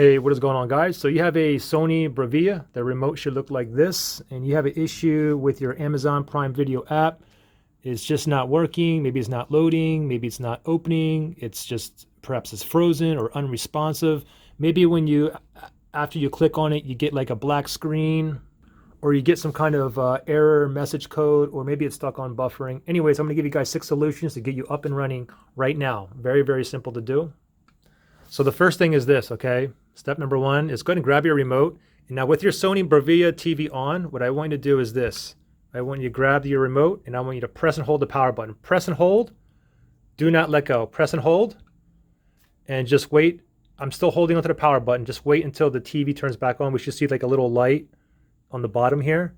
Hey, what is going on, guys? So you have a Sony Bravia. The remote should look like this, and you have an issue with your Amazon Prime Video app. It's just not working. Maybe it's not loading. Maybe it's not opening. It's just perhaps it's frozen or unresponsive. Maybe when you, after you click on it, you get like a black screen, or you get some kind of error message code, or maybe it's stuck on buffering. Anyways, I'm gonna give you guys 6 solutions to get you up and running right now. Very, very simple to do. So the first thing is this, okay? Step number 1 is go ahead and grab your remote. And now with your Sony Bravia TV on, what I want you to do is this. I want you to grab your remote and I want you to press and hold the power button. Press and hold, do not let go. Press and hold, and just wait. I'm still holding onto the power button. Just wait until the TV turns back on. We should see like a little light on the bottom here.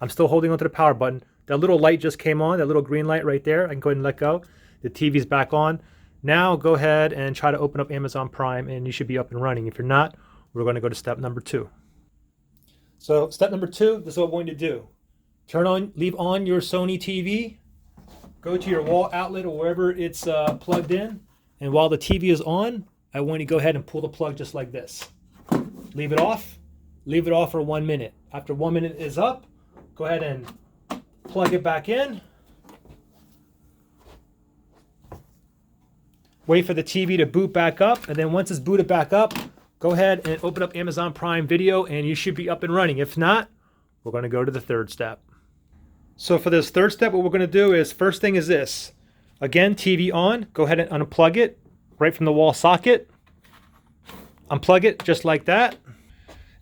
I'm still holding onto the power button. That little light just came on, that little green light right there. I can go ahead and let go. The TV's back on. Now go ahead and try to open up Amazon Prime and you should be up and running. If you're not, we're going to go to step number 2. So step number 2, this is what we're going to do. Leave on your Sony TV, go to your wall outlet or wherever it's plugged in, and while the TV is on, I want you to go ahead and pull the plug just like this. Leave it off for 1 minute. After 1 minute is up, go ahead and plug it back in. Wait for the TV to boot back up, and then once it's booted back up, go ahead and open up Amazon Prime Video and you should be up and running. If not, we're going to go to the third step. So for this third step, what we're going to do is, first thing is this. Again, TV on, go ahead and unplug it right from the wall socket. Unplug it just like that.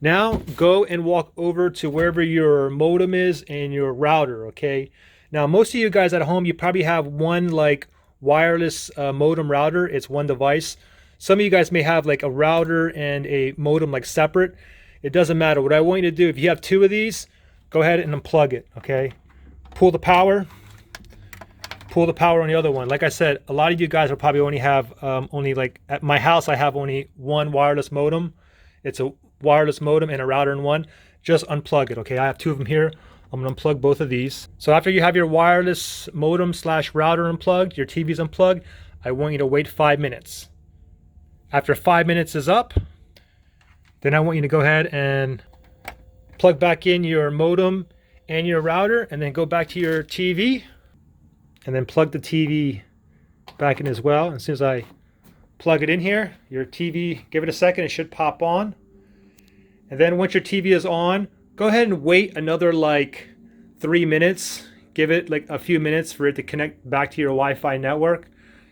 Now go and walk over to wherever your modem is and your router, okay? Now most of you guys at home, you probably have one like wireless modem router. It's one device. Some of you guys may have like a router and a modem like separate. It doesn't matter. What I want you to do, if you have 2 of these, go ahead and unplug it, okay? Pull the power on the other one. Like I said, a lot of you guys will probably only have only like, at my house I have only one wireless modem. It's a wireless modem and a router in one. Just unplug it, okay? I have 2 of them here. I'm gonna unplug both of these. So after you have your wireless modem / router unplugged, your TV's unplugged, I want you to wait 5 minutes. After 5 minutes is up, then I want you to go ahead and plug back in your modem and your router, and then go back to your TV, and then plug the TV back in as well. As soon as I plug it in here, your TV, give it a second, it should pop on. And then once your TV is on, go ahead and wait another like 3 minutes. Give it like a few minutes for it to connect back to your Wi-Fi network.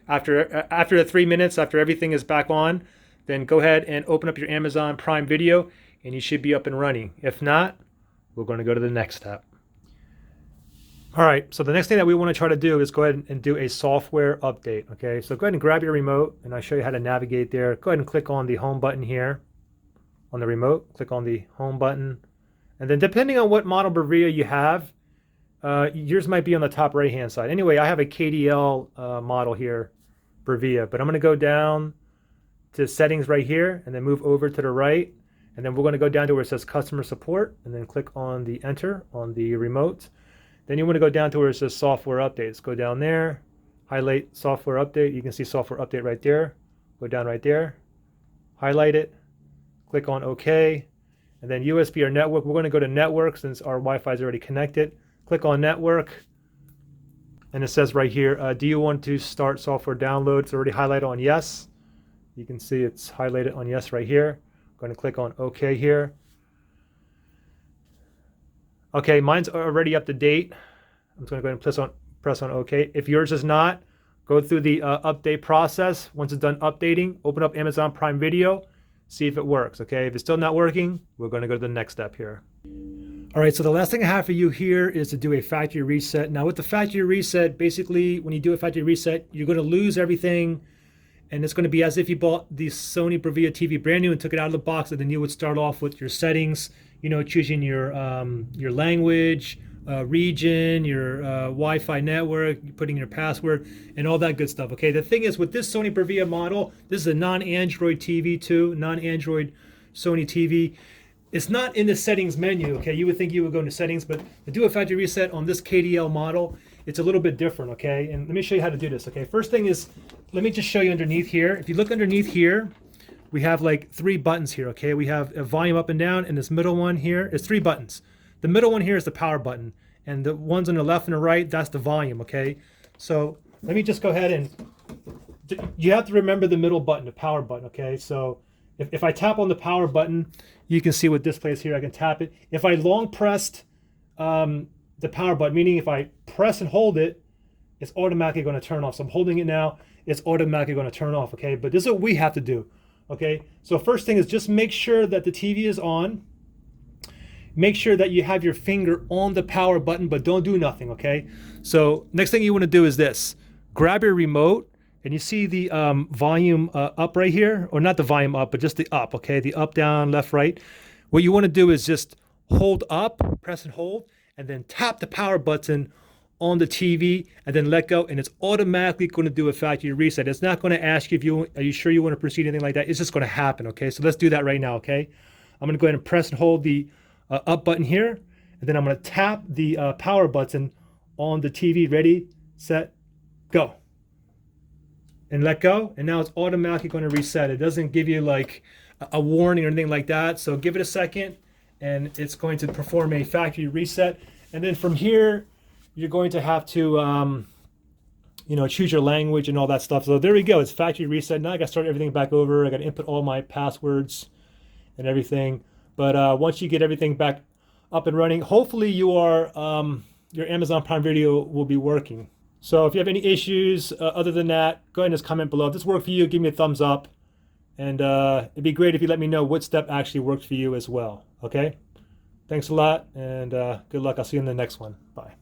After the 3 minutes, after everything is back on, then go ahead and open up your Amazon Prime Video and you should be up and running. If not, we're going to go to the next step. All right, so the next thing that we want to try to do is go ahead and do a software update, okay? So go ahead and grab your remote and I'll show you how to navigate there. Go ahead and click on the home button here on the remote. Click on the home button. And then depending on what model Bravia you have, yours might be on the top right-hand side. Anyway, I have a KDL model here, Bravia, but I'm going to go down to settings right here and then move over to the right. And then we're going to go down to where it says customer support and then click on the enter on the remote. Then you want to go down to where it says software updates. Go down there, highlight software update. You can see software update right there. Go down right there, highlight it, click on OK. And then USB or network, we're going to go to network since our Wi-Fi is already connected. Click on network. And it says right here, do you want to start software download? It's already highlighted on yes. You can see it's highlighted on yes right here. I'm going to click on OK here. Okay, mine's already up to date. I'm just going to go ahead and press on OK. If yours is not, go through the update process. Once it's done updating, open up Amazon Prime Video, see if it works, okay? If it's still not working, we're going to go to the next step here. All right, so the last thing I have for you here is to do a factory reset. Now with the factory reset, basically when you do a factory reset, you're going to lose everything, and it's going to be as if you bought the Sony Bravia TV brand new and took it out of the box, and then you would start off with your settings, you know, choosing your language, region, your Wi-Fi network, putting your password, and all that good stuff, okay? The thing is, with this Sony Bravia model, this is a non-Android TV too, non-Android Sony TV. It's not in the settings menu, okay? You would think you would go into settings, but to do a factory reset on this KDL model, it's a little bit different, okay? And let me show you how to do this, okay? First thing is, let me just show you underneath here. If you look underneath here, we have like 3 buttons here, okay? We have a volume up and down, and this middle one here is 3 buttons. The middle one here is the power button, and the ones on the left and the right, that's the volume, okay? So let me just go ahead and, you have to remember the middle button, the power button, okay? So if I tap on the power button, you can see what displays here. I can tap it. If I long pressed the power button, meaning if I press and hold it, it's automatically going to turn off. So I'm holding it now, it's automatically going to turn off, okay? But this is what we have to do, okay? So first thing is just make sure that the TV is on. Make sure that you have your finger on the power button, but don't do nothing, okay? So next thing you want to do is this. Grab your remote, and you see the volume up right here, or not the volume up, but just the up, okay? The up, down, left, right. What you want to do is just hold up, press and hold, and then tap the power button on the TV, and then let go, and it's automatically going to do a factory reset. It's not going to ask you are you sure you want to proceed, anything like that. It's just going to happen, okay? So let's do that right now, okay? I'm going to go ahead and press and hold the up button here, and then I'm going to tap the power button on the TV. Ready, set, go. And let go, and now it's automatically going to reset. It doesn't give you like a warning or anything like that. So give it a second, and it's going to perform a factory reset. And then from here, you're going to have to, choose your language and all that stuff. So there we go. It's factory reset. Now I got to start everything back over. I got to input all my passwords and everything. But once you get everything back up and running, hopefully your Amazon Prime Video will be working. So if you have any issues other than that, go ahead and just comment below. If this worked for you, give me a thumbs up. And it'd be great if you let me know what step actually worked for you as well. Okay? Thanks a lot, and good luck. I'll see you in the next one. Bye.